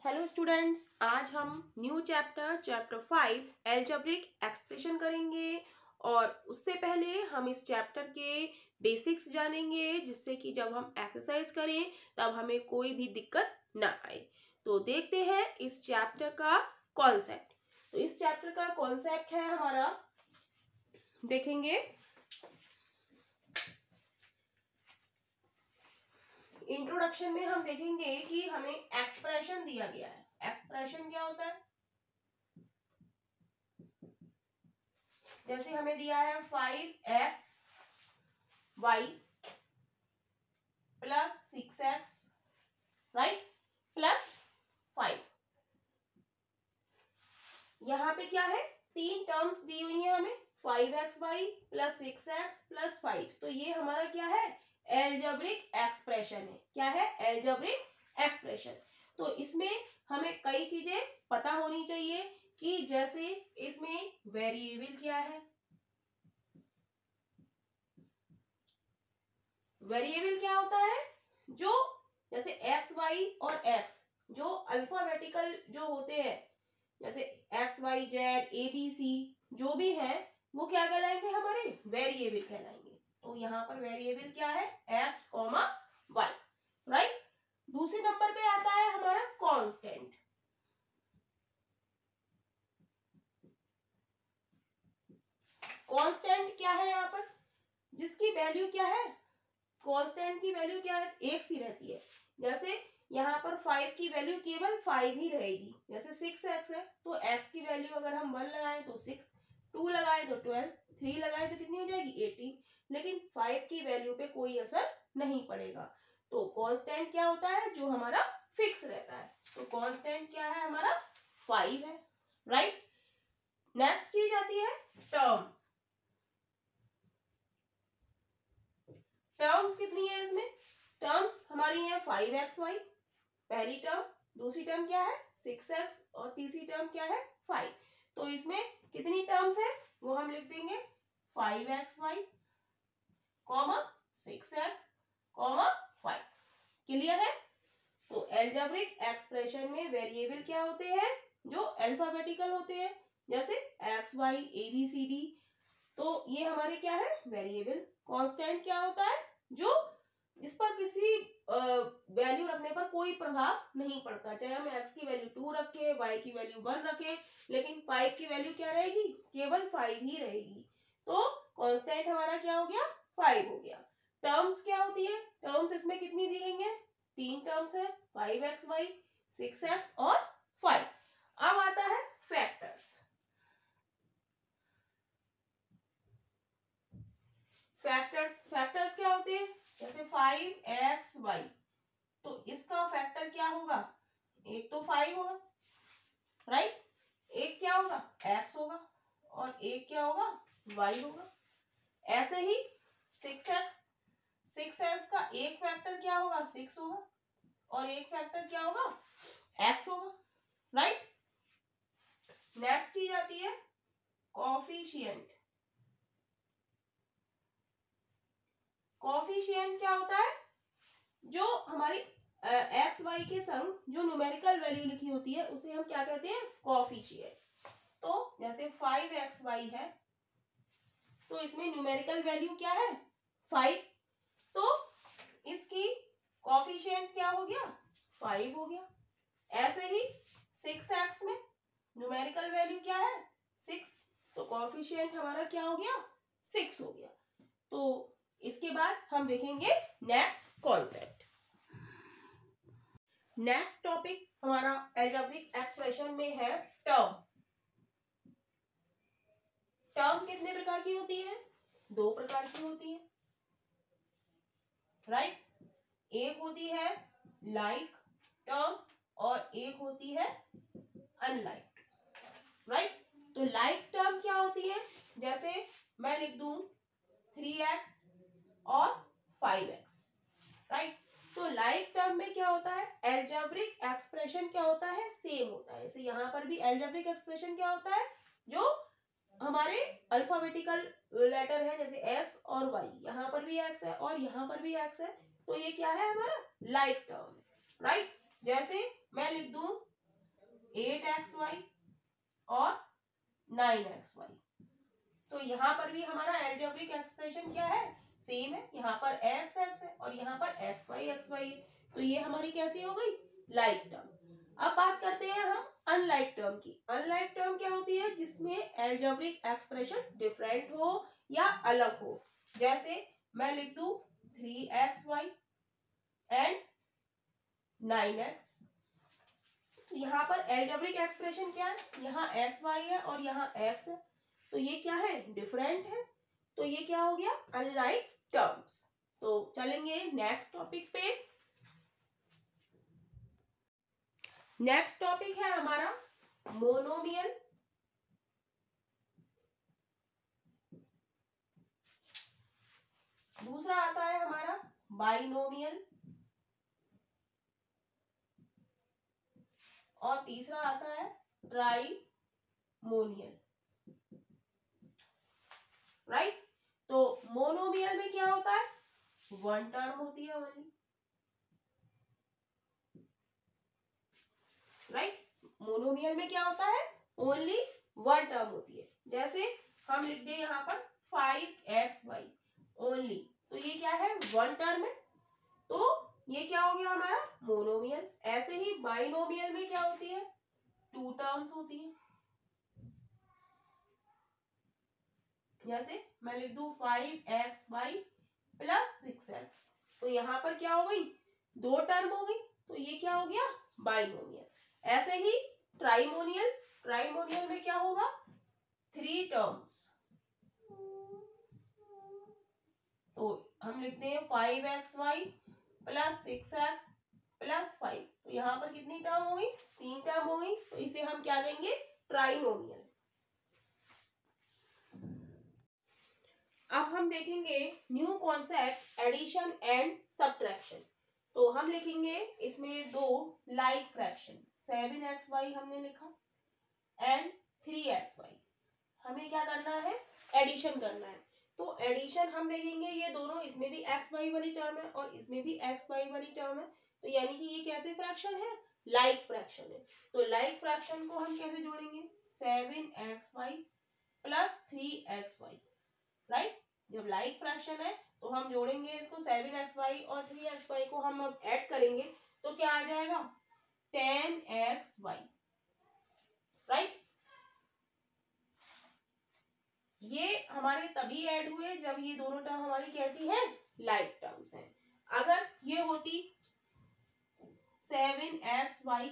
Hello students, आज हम new chapter 5 algebraic expression करेंगे। और उससे पहले हम इस चैप्टर के बेसिक्स जानेंगे, जिससे कि जब हम एक्सरसाइज करें तब हमें कोई भी दिक्कत ना आए। तो देखते हैं इस चैप्टर का कॉन्सेप्ट। तो इस चैप्टर का कॉन्सेप्ट है हमारा, देखेंगे इंट्रोडक्शन में हम देखेंगे कि हमें एक्सप्रेशन दिया गया है। एक्सप्रेशन क्या होता है? जैसे हमें दिया है 5x y plus 6x, right, plus 5। यहाँ पे क्या है, तीन टर्म्स दी हुई है हमें, 5xy प्लस 6x प्लस 5। तो ये हमारा क्या है, एल्जेब्रिक एक्सप्रेशन है। क्या है? Algebraic expression. तो इसमें हमें कई चीजें पता होनी चाहिए कि जैसे इसमें वेरिएबल क्या है। वेरिएबल क्या होता है? जो जैसे x y और x जो अल्फाबेटिकल जो होते हैं, जैसे x y z a b c जो भी है, वो क्या कहलाएंगे? हमारे वेरिएबल कहलाएंगे। तो यहाँ पर वेरिएबल क्या है? x, y, right. दूसरे नंबर पे आता है हमारा कांस्टेंट। कांस्टेंट क्या है यहाँ पर? जिसकी वैल्यू क्या है? कांस्टेंट की वैल्यू क्या है? एक सी रहती है। जैसे यहाँ पर 5 की वैल्यू केवल 5 ही रहेगी। जैसे 6x है तो x की वैल्यू अगर हम 1 लगाएं तो 6, 2 लगाएं तो 12, 3 लगाएं तो कितनी हो जाएगी? 18। लेकिन 5 की वैल्यू पे कोई असर नहीं पड़ेगा। तो कांस्टेंट क्या होता है? जो हमारा फिक्स रहता है। तो कांस्टेंट क्या है हमारा? 5 है, राइट। नेक्स्ट चीज आती है टर्म। टर्म्स कितनी है इसमें? टर्म्स हमारी है 5xy पहली टर्म, दूसरी टर्म क्या है? 6x, और तीसरी टर्म क्या है? 5। तो इसमें कितनी टर्म्स है वो हम लिख देंगे 5xy, 6x, 5। क्लियर है? तो एल्जेब्रिक एक्सप्रेशन में वेरिएबल क्या होते हैं? जो अल्फाबेटिकल होते हैं, जैसे x y a b c d। तो ये हमारे क्या है? वेरिएबल। कांस्टेंट क्या होता है? जो जिस पर किसी वैल्यू रखने पर कोई प्रभाव नहीं पड़ता। चाहे हम x की वैल्यू 2 रखें, y की वैल्यू 1 रखें, लेकिन 5 की वैल्यू क्या रहेगी? केवल 5 ही रहेगी। तो कांस्टेंट हमारा क्या हो गया? 5 हो गया। टर्म्स क्या होती है? टर्म्स इसमें कितनी दी गई है? तीन टर्म्स है, 5xy, 6x और 5। अब आता है फैक्टर्स। फैक्टर्स क्या होते हैं? जैसे 5xy, तो इसका फैक्टर क्या होगा? एक तो 5 होगा, राइट। एक क्या होगा? x होगा, और एक क्या होगा? y होगा। ऐसे ही 6x का एक फैक्टर क्या होगा? 6 होगा, और एक फैक्टर क्या होगा? x होगा, राइट। नेक्स्ट चीज आती है कोफिशिएंट। कोफिशिएंट क्या होता है? जो हमारी एक्स वाई के संग जो न्यूमेरिकल वैल्यू लिखी होती है उसे हम क्या कहते हैं? कोफिशिएंट। तो जैसे 5xy है, तो इसमें न्यूमेरिकल वैल्यू क्या है? 5। तो इसकी कोफिशिएंट क्या हो गया? 5 हो गया। ऐसे ही 6x में न्यूमेरिकल वैल्यू क्या है? 6। तो कोफिशिएंट हमारा क्या हो गया? 6 हो गया। तो इसके बाद हम देखेंगे नेक्स्ट कॉन्सेप्ट। नेक्स्ट टॉपिक हमारा एल्जेब्रिक एक्सप्रेशन में है टर्म। टर्म कितने प्रकार की होती है? 2 प्रकार की होती है, राइट। एक होती है लाइक टर्म और एक होती है अनलाइक, राइट। तो लाइक टर्म क्या होती है? जैसे मैं लिख दूं 3x और 5x, राइट। तो लाइक टर्म में क्या होता है? एल्जेब्रिक एक्सप्रेशन क्या होता है? सेम होता है। जैसे यहाँ पर भी एल्जेब्रिक एक्सप्रेशन क्या होता है? जो हमारे अल्फाबेटिकल लेटर है, जैसे x और y, यहाँ पर भी x है और यहाँ पर भी x है, तो ये क्या है? हमारा लाइक टर्म, राइट। जैसे मैं लिख दूं 8xy और 9xy। तो यहाँ पर भी हमारा एल्जेब्रिक एक्सप्रेशन क्या है, सेम है। यहाँ पर x है और यहाँ पर xy है। तो ये हमारी कैसी हो गई, लाइक टर्म। अब बात करते हैं हम अनलाइक टर्म की। अनलाइक टर्म क्या होती है, जिसमें एल्जेब्रिक एक्सप्रेशन डिफरेंट हो या अलग हो। जैसे मैं लिख दूं 3xy एंड 9x। तो यहाँ पर एल्जेब्रिक एक्सप्रेशन क्या है, यहाँ xy है और यहाँ x है, तो ये क्या है, डिफरेंट है। तो ये क्या हो गया, अनलाइक टर्म्स। तो चलेंगे नेक्स्ट टॉपिक पे। नेक्स्ट टॉपिक है हमारा मोनोमियल। दूसरा आता है हमारा बाइनोमियल और तीसरा आता है ट्राइमोनियल। राइट। तो मोनोमियल में क्या होता है, वन टर्म होती है ओनली। राइट। मोनोमियल में क्या होता है, ओनली वन टर्म होती है। जैसे हम लिख दें यहाँ पर 5xy ओनली, तो ये क्या है, वन टर्म है, तो ये क्या हो गया हमारा मोनोमियल। ऐसे ही बाइनोमियल में क्या होती है, टू टर्म्स होती है। जैसे मैं लिख दूं 5xy प्लस 6x, तो यहाँ पर क्या हो गई, दो टर्म हो गई, तो ये क्या हो गया, बाइनोमियल। ऐसे ही ट्राइमोनियल, ट्राइमोनियल में क्या होगा, थ्री टर्म्स। तो हम लिखते हैं 5xy प्लस 6x प्लस 5, तो यहाँ पर कितनी टर्म हो गई, तीन टर्म हो गई, तो इसे हम क्या देंगे, ट्राइनोमियल। अब हम देखेंगे new concept addition and subtraction. तो हम लिखेंगे इसमें दो लाइक फ्रैक्शन, 7xy हमने लिखा एंड 3xy। हमें क्या करना है, एडिशन करना है। तो एडिशन हम देखेंगे, ये दोनों, इसमें भी xy वाली टर्म है और इसमें भी xy वाली टर्म है, तो यानी कि ये कैसे फ्रैक्शन है, लाइक फ्रैक्शन है। तो लाइक फ्रैक्शन को हम कैसे जोड़ेंगे, 7xy प्लस 3xy। राइट। जब लाइक फ्रैक्शन है तो हम जोड़ेंगे इसको, 7xy और 3xy को हम अब ऐड करेंगे, तो क्या आ जाएगा, 10xy। राइट। ये हमारे तभी ऐड हुए जब ये दोनों टर्म हमारी कैसी है, लाइक टर्म्स हैं। अगर ये होती 7xy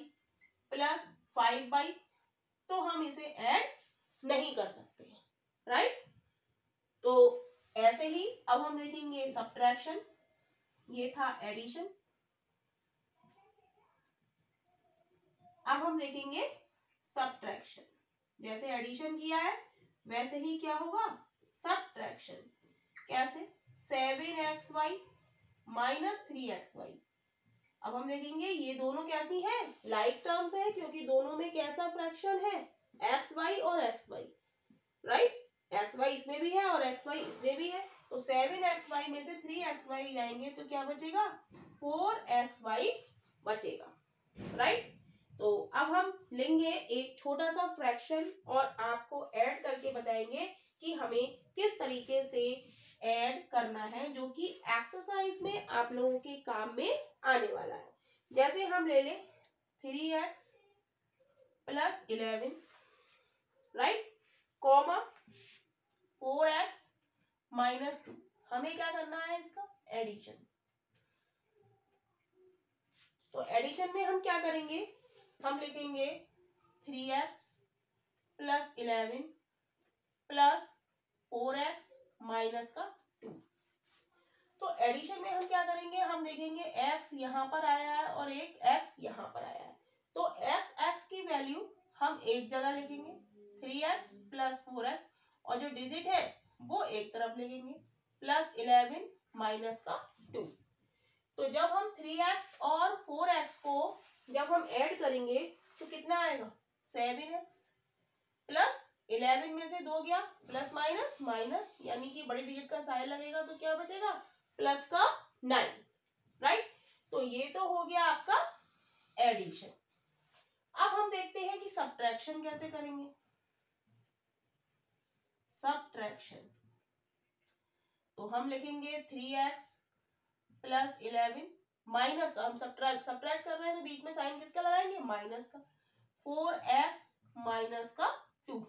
प्लस 5y, तो हम इसे ऐड नहीं कर सकते। राइट। तो ऐसे ही अब हम देखेंगे सब्ट्रैक्शन, ये था एडिशन। अब हम देखेंगे सब्ट्रैक्शन। जैसे एडिशन किया है वैसे ही क्या होगा, सब्ट्रैक्शन। कैसे, 7xy माइनस 3xy। अब हम देखेंगे ये दोनों कैसी हैं, लाइक टर्म्स है, क्योंकि दोनों में कैसा फ्रैक्शन है, xy और xy। राइट। xy इसमें भी है और xy इसमें भी है, तो 7xy में से 3xy जाएंगे तो क्या बचेगा, 4xy बचेगा। राइट। तो अब हम लेंगे एक छोटा सा फ्रैक्शन और आपको ऐड करके बताएंगे कि हमें किस तरीके से ऐड करना है, जो कि एक्सरसाइज में आप लोगों के काम में आने वाला है। जैसे हम ले लें 3x plus 11, right, comma 4x minus 2। हमें क्या करना है, इसका एडिशन। तो एडिशन में हम क्या करेंगे, हम लिखेंगे 3x plus 11 plus 4x minus का 2। तो एडिशन में हम क्या करेंगे, हम देखेंगे x यहाँ पर आया है और एक x यहाँ पर आया है, तो x की वैल्यू हम एक जगह लिखेंगे, 3x प्लस 4x, और जो डिजिट है वो एक तरफ लिखेंगे, प्लस 11 माइनस का 2। तो जब हम 3x और 4x को जब हम ऐड करेंगे तो कितना आएगा, 7x प्लस 11 में से 2 गया, प्लस माइनस माइनस, यानी कि बड़ी डिजिट का साइन लगेगा तो क्या बचेगा, प्लस का 9। राइट। तो ये तो हो गया आपका एडिशन। अब हम देखते हैं सब्ट्रैक्शन कैसे करेंगे, सब्ट्रैक्शन, तो हम लिखेंगे 3x प्लस 11 माइनस का, हम सब्ट्रैक्ट कर रहे हैं तो बीच में साइन किसका लगाएंगे, माइनस का, 4x माइनस का 2।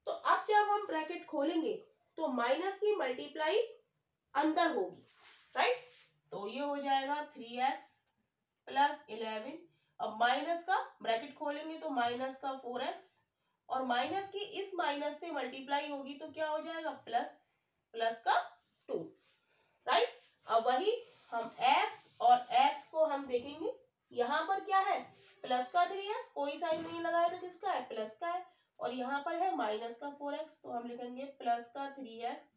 तो अब जब हम ब्रैकेट खोलेंगे तो माइनस की मल्टीप्लाई अंदर होगी, राइट, तो ये हो जाएगा 3x प्लस 11, अब माइनस का ब्रैकेट खोलेंगे तो माइनस का 4x और माइनस की इस माइनस से मल्टीप्लाई होगी तो क्या हो जाएगा, प्लस, प्लस का 2, राइट। अब वही हम x और x को हम देखेंगे, यहाँ पर क्या है, प्लस का 3x, कोई साइन नहीं लगाया तो किसका है, प्लस का है, और यहाँ पर है माइनस का 4x, तो हम लिखेंगे प्लस का 3x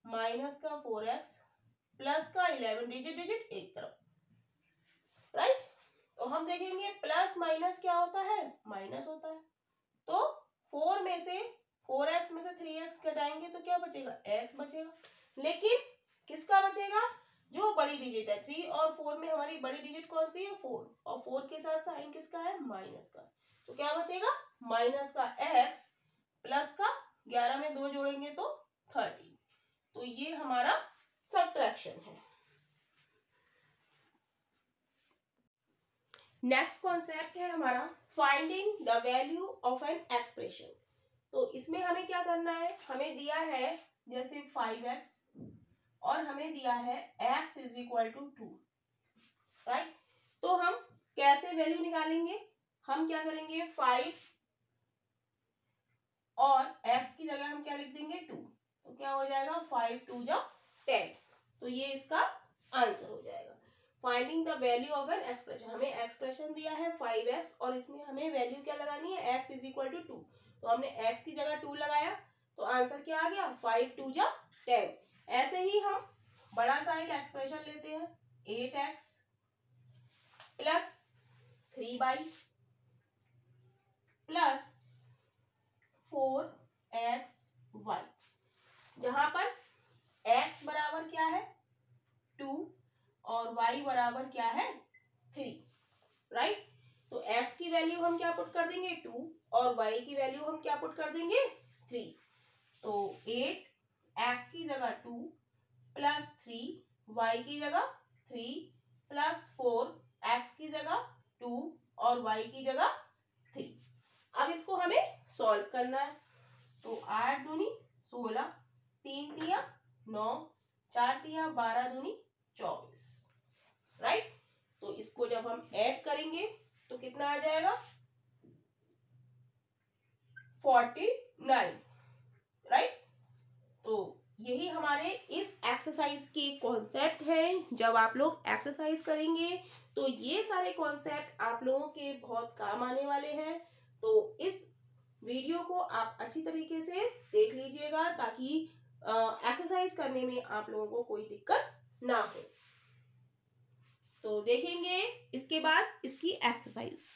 माइनस का 4x प्लस का 11, डिजिट एक तरफ, राइट। तो हम देखेंगे प्लस माइनस क्या होता है, माइनस होता है, तो 4x में से 3x घटाएंगे तो क्या बचेगा, x बचेगा, लेकिन किसका बचेगा, जो बड़ी डिजिट है, 3 और 4 में हमारी बड़ी डिजिट कौन सी है, 4, और 4 के साथ साइन किसका है, माइनस का, तो क्या बचेगा, माइनस का x प्लस का 11 में 2 जोड़ेंगे तो 30, तो ये हमारा सब्ट्रैक्शन है। नेक्स्ट कॉन्सेप्ट है हमारा finding the value of an expression. तो इसमें हमें क्या करना है, हमें दिया है जैसे 5x और हमें दिया है x is equal to 2, right. तो हम कैसे वैल्यू निकालेंगे, हम क्या करेंगे, 5 और x की जगह हम क्या लिख देंगे, 2, तो क्या हो जाएगा, 5 2 जा 10, तो ये इसका आंसर हो जाएगा। Finding the value of an expression, हमें एक्सप्रेशन दिया है 5x और इसमें हमें वैल्यू क्या लगानी है, x इज इक्वल टू 2, तो हमने x की जगह 2 लगाया तो आंसर क्या आ गया, 5 2 जा 10। ऐसे ही हम बड़ा सा एक एक्सप्रेशन लेते हैं, 8x plus 3y plus 4xy, जहां पर x बराबर क्या है, 2 और y बराबर क्या है, 3, राइट। तो x की वैल्यू हम क्या पुट कर देंगे, 2 और y की वैल्यू हम क्या पुट कर देंगे, 3, तो 8 x की जगह 2 प्लस 3 y की जगह 3 प्लस 4 x की जगह 2 और y की जगह 3। अब इसको हमें सॉल्व करना है, तो 8 दूनी 16, 3 तिया 9, 4 तिया 12 दूनी 24, राइट। तो इसको जब हम ऐड करेंगे तो कितना आ जाएगा, 49, राइट। तो यही हमारे इस एक्सरसाइज की कॉन्सेप्ट है। जब आप लोग एक्सरसाइज करेंगे तो ये सारे कॉन्सेप्ट आप लोगों के बहुत काम आने वाले हैं, तो इस वीडियो को आप अच्छी तरीके से देख लीजिएगा ताकि एक्सरसाइज करने में आप लोगों को कोई दिक्कत ना हो। तो देखेंगे इसके बाद इसकी एक्सरसाइज।